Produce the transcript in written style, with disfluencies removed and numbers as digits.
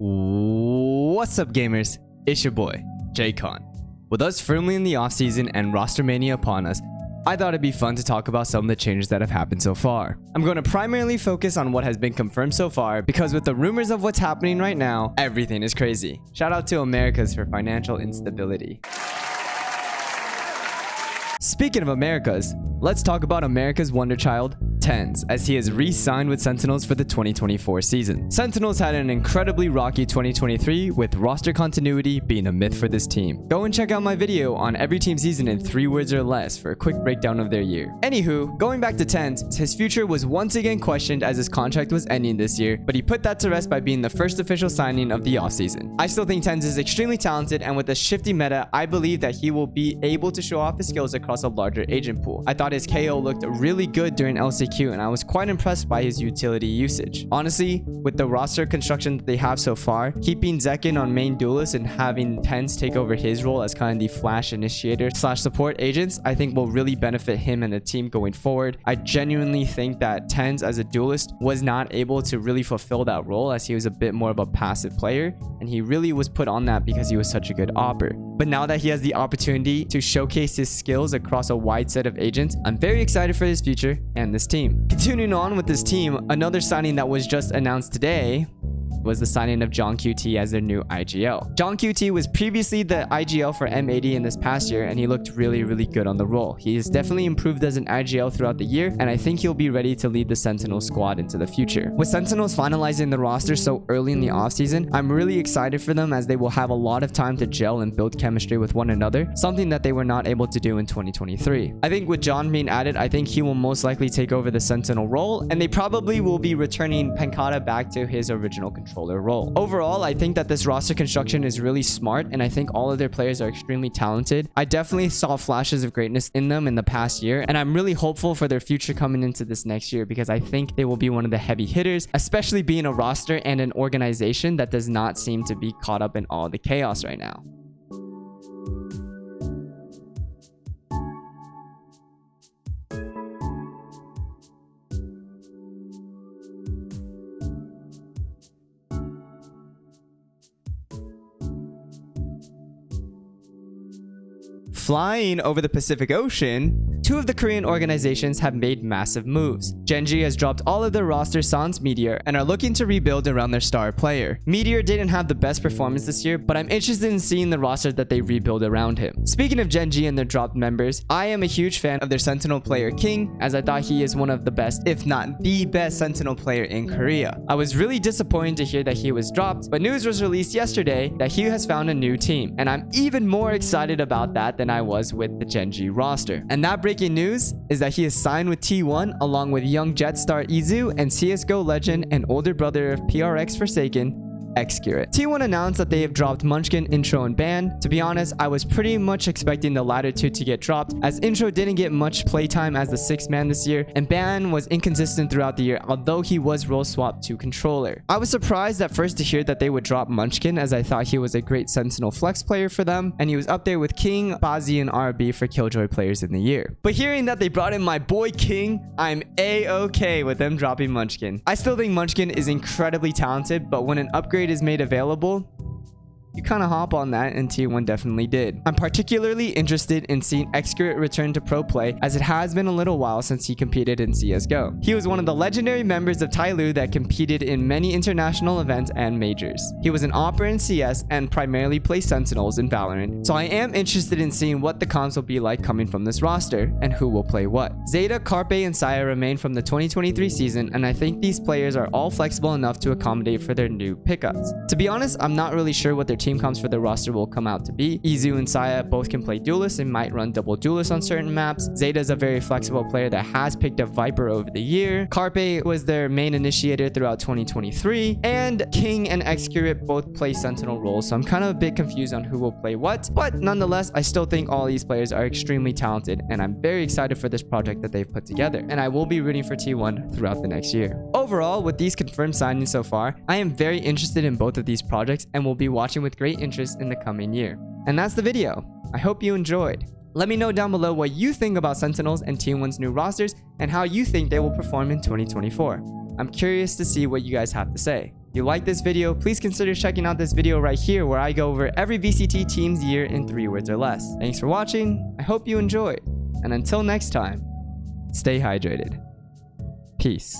What's up, gamers? It's your boy, JKon. With us firmly in the offseason and roster mania upon us, I thought it'd be fun to talk about some of the changes that have happened so far. I'm going to primarily focus on what has been confirmed so far because with the rumors of what's happening right now, everything is crazy. Shout out to Americas for financial instability. Speaking of Americas, let's talk about America's wonder child, TenZ, as he has re-signed with Sentinels for the 2024 season. Sentinels had an incredibly rocky 2023 with roster continuity being a myth for this team. Go and check out my video on every team season in 3 words or less for a quick breakdown of their year. Anywho, going back to TenZ, his future was once again questioned as his contract was ending this year, but he put that to rest by being the first official signing of the offseason. I still think TenZ is extremely talented, and with the shifty meta, I believe that he will be able to show off his skills across a larger agent pool. I thought his KO looked really good during LCQ, and I was quite impressed by his utility usage. Honestly, with the roster construction that they have so far, keeping JKon on main duelist and having TenZ take over his role as kind of the flash initiator / support agents, I think will really benefit him and the team going forward. I genuinely think that TenZ as a duelist was not able to really fulfill that role as he was a bit more of a passive player, and he really was put on that because he was such a good opper. But now that he has the opportunity to showcase his skills across a wide set of agents, I'm very excited for his future and this team. Continuing on with this team, another signing that was just announced today was the signing of Gen.G as their new IGL. Gen.G was previously the IGL for M80 in this past year, and he looked really good on the role. He has definitely improved as an IGL throughout the year, and I think he'll be ready to lead the Sentinel squad into the future. With Sentinels finalizing the roster so early in the offseason, I'm really excited for them as they will have a lot of time to gel and build chemistry with one another, something that they were not able to do in 2023. I think with John being added, I think he will most likely take over the Sentinel role, and they probably will be returning Pankata back to his original controller role. Overall, I think that this roster construction is really smart, and I think all of their players are extremely talented. I definitely saw flashes of greatness in them in the past year, and I'm really hopeful for their future coming into this next year because I think they will be one of the heavy hitters, especially being a roster and an organization that does not seem to be caught up in all the chaos right now. Flying over the Pacific Ocean, 2 of the Korean organizations have made massive moves. Gen.G has dropped all of their roster sans Meteor and are looking to rebuild around their star player. Meteor didn't have the best performance this year, but I'm interested in seeing the roster that they rebuild around him. Speaking of Gen.G and their dropped members, I am a huge fan of their Sentinel player King, as I thought he is one of the best, if not the best, Sentinel player in Korea. I was really disappointed to hear that he was dropped, but news was released yesterday that he has found a new team, and I'm even more excited about that than I was with the Gen.G roster. And that breaking news is that he is signed with T1 along with young Jetstar Izu and CSGO legend and older brother of PRX Forsaken, Xcurate. T1 announced that they have dropped Munchkin, Intro, and Ban. To be honest, I was pretty much expecting the latter 2 to get dropped, as Intro didn't get much playtime as the 6th man this year, and Ban was inconsistent throughout the year, although he was role swapped to controller. I was surprised at first to hear that they would drop Munchkin, as I thought he was a great Sentinel flex player for them, and he was up there with King, Bazi, and RB for Killjoy players in the year. But hearing that they brought in my boy King, I'm a-okay with them dropping Munchkin. I still think Munchkin is incredibly talented, but when an upgrade is made available, you kind of hop on that, and T1 definitely did. I'm particularly interested in seeing Xcurate return to pro play, as it has been a little while since he competed in CSGO. He was one of the legendary members of Tyloo that competed in many international events and majors. He was an opera in CS and primarily plays Sentinels in Valorant, so I am interested in seeing what the comps will be like coming from this roster and who will play what. Zeta, Carpe, and Saya remain from the 2023 season, and I think these players are all flexible enough to accommodate for their new pickups. To be honest, I'm not really sure what their team comps for the roster will come out to be. Izu and Saya both can play duelists and might run double duelists on certain maps. Zeta is a very flexible player that has picked up Viper over the year. Carpe was their main initiator throughout 2023, and King and Xcurate both play Sentinel roles, so I'm kind of a bit confused on who will play what, but nonetheless, I still think all these players are extremely talented, and I'm very excited for this project that they've put together, and I will be rooting for T1 throughout the next year. Overall, with these confirmed signings so far, I am very interested in both of these projects and will be watching with great interest in the coming year. And that's the video. I hope you enjoyed. Let me know down below what you think about Sentinels and T1's new rosters and how you think they will perform in 2024. I'm curious to see what you guys have to say. If you like this video, please consider checking out this video right here where I go over every VCT team's year in 3 words or less. Thanks for watching, I hope you enjoyed, and until next time, stay hydrated. Peace.